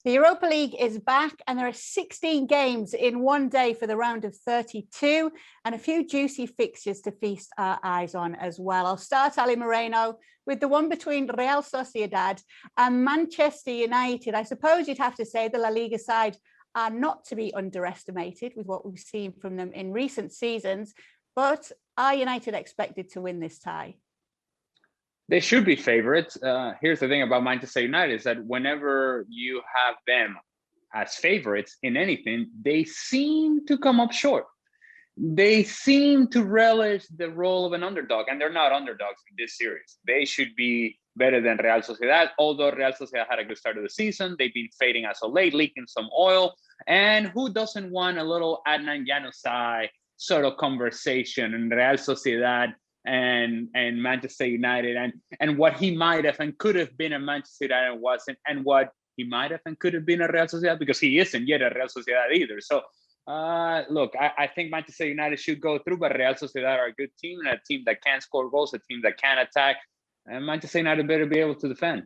The Europa League is back and there are 16 games in one day for the round of 32 and a few juicy fixtures to feast our eyes on as well. I'll start, Ali Moreno, with the one between Real Sociedad and Manchester United. I suppose you'd have to say the La Liga side are not to be underestimated with what we've seen from them in recent seasons, but are United expected to win this tie? They should be favorites. Here's the thing about Manchester United is that whenever you have them as favorites in anything, they seem to come up short. They seem to relish the role of an underdog, and they're not underdogs in this series. They should be better than Real Sociedad, although Real Sociedad had a good start of the season. They've been fading as of late, leaking some oil. And who doesn't want a little Adnan Januzaj sort of conversation in Real Sociedad and Manchester United and what he might have and could have been a Manchester United and wasn't, and what he might have and could have been a Real Sociedad, because he isn't yet a Real Sociedad either. So look, I think Manchester United should go through, but Real Sociedad are a good team, and a team that can score goals, a team that can attack, and Manchester United better be able to defend.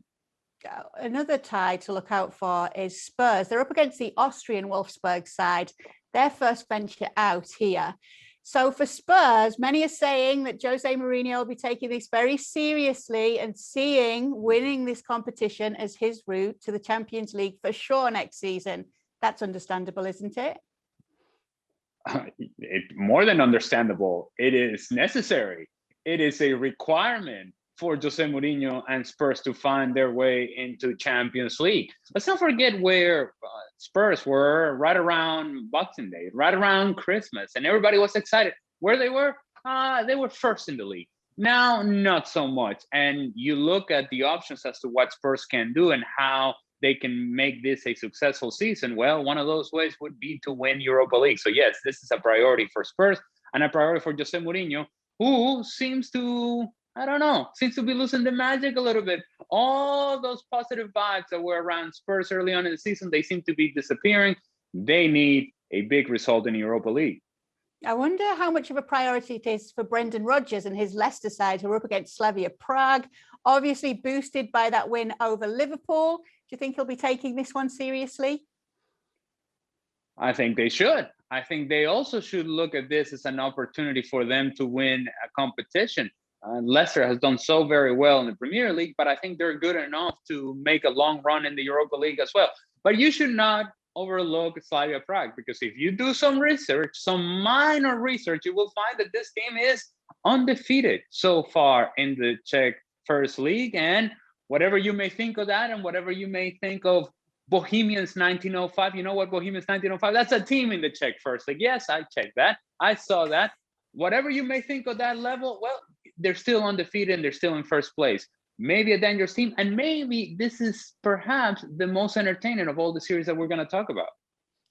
Another tie to look out for is Spurs. They're up against the Austrian Wolfsberg side, their first venture out here. So for Spurs, many are saying that Jose Mourinho will be taking this very seriously and seeing winning this competition as his route to the Champions League for sure next season. That's understandable, isn't it? More than understandable. It is necessary. It is a requirement for Jose Mourinho and Spurs to find their way into Champions League. Let's not forget where Spurs were right around Boxing Day, right around Christmas, and everybody was excited. Where they were first in the league. Now, not so much. And you look at the options as to what Spurs can do and how they can make this a successful season. Well, one of those ways would be to win Europa League. So yes, this is a priority for Spurs and a priority for Jose Mourinho, who seems to be losing the magic a little bit. All those positive vibes that were around Spurs early on in the season, they seem to be disappearing. They need a big result in Europa League. I wonder how much of a priority it is for Brendan Rodgers and his Leicester side, who are up against Slavia Prague, obviously boosted by that win over Liverpool. Do you think he'll be taking this one seriously? I think they should. I think they also should look at this as an opportunity for them to win a competition. Leicester has done so very well in the Premier League, but I think they're good enough to make a long run in the Europa League as well. But you should not overlook Slavia Prague, because if you do some research, some minor research, you will find that this team is undefeated so far in the Czech First League. And whatever you may think of that, and whatever you may think of Bohemians 1905, you know what Bohemians 1905? That's a team in the Czech First League. Yes, I checked that. I saw that. Whatever you may think of that level, well, they're still undefeated and they're still in first place. Maybe a dangerous team, and maybe this is perhaps the most entertaining of all the series that we're going to talk about.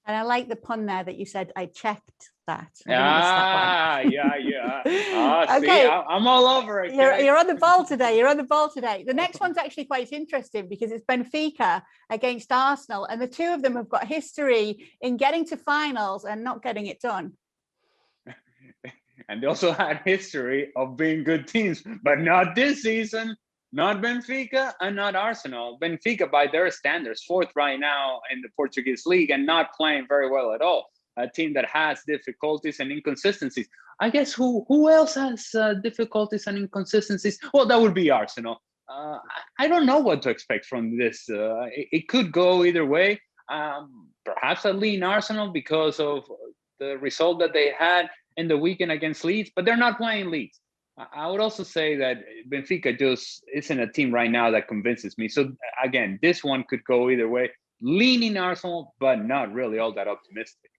And I like the pun there that you said, I checked that. Yeah. Okay. See, I'm all over it. You're on the ball today. The next one's actually quite interesting because it's Benfica against Arsenal, and the two of them have got history in getting to finals and not getting it done. And they also had history of being good teams, but not this season. Not Benfica and not Arsenal. Benfica, by their standards, fourth right now in the Portuguese league and not playing very well at all. A team that has difficulties and inconsistencies. I guess who else has difficulties and inconsistencies? Well, that would be Arsenal. I don't know what to expect from this. It could go either way. Perhaps I lean Arsenal because of the result that they had in the weekend against Leeds, but they're not playing Leeds. I would also say that Benfica just isn't a team right now that convinces me. So again, this one could go either way. Leaning Arsenal, but not really all that optimistic.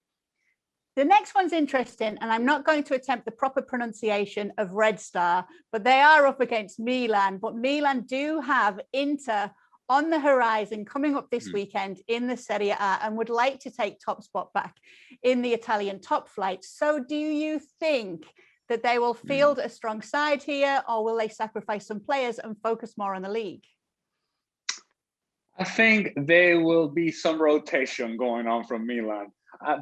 The next one's interesting, and I'm not going to attempt the proper pronunciation of Red Star, but they are up against Milan. But Milan do have Inter on the horizon coming up this weekend in the Serie A and would like to take top spot back in the Italian top flight. So do you think that they will field a strong side here, or will they sacrifice some players and focus more on the league? I think there will be some rotation going on from Milan.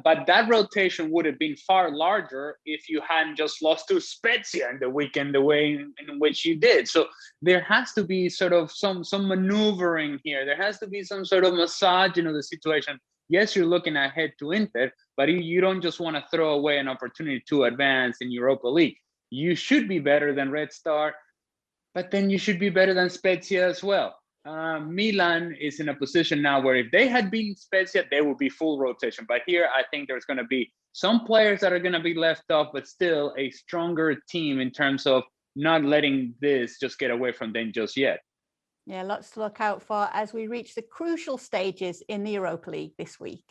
But that rotation would have been far larger if you hadn't just lost to Spezia in the weekend the way in which you did. So there has to be sort of some maneuvering here. There has to be some sort of massaging of the situation. Yes, you're looking ahead to Inter, but you don't just want to throw away an opportunity to advance in Europa League. You should be better than Red Star, but then you should be better than Spezia as well. Milan is in a position now where if they had beaten Spezia, they would be full rotation. But here, I think there's going to be some players that are going to be left off, but still a stronger team in terms of not letting this just get away from them just yet. Yeah, lots to look out for as we reach the crucial stages in the Europa League this week.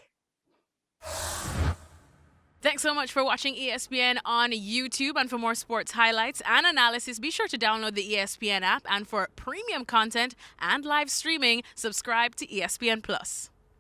Thanks so much for watching ESPN on YouTube. And for more sports highlights and analysis, be sure to download the ESPN app. And for premium content and live streaming, subscribe to ESPN Plus.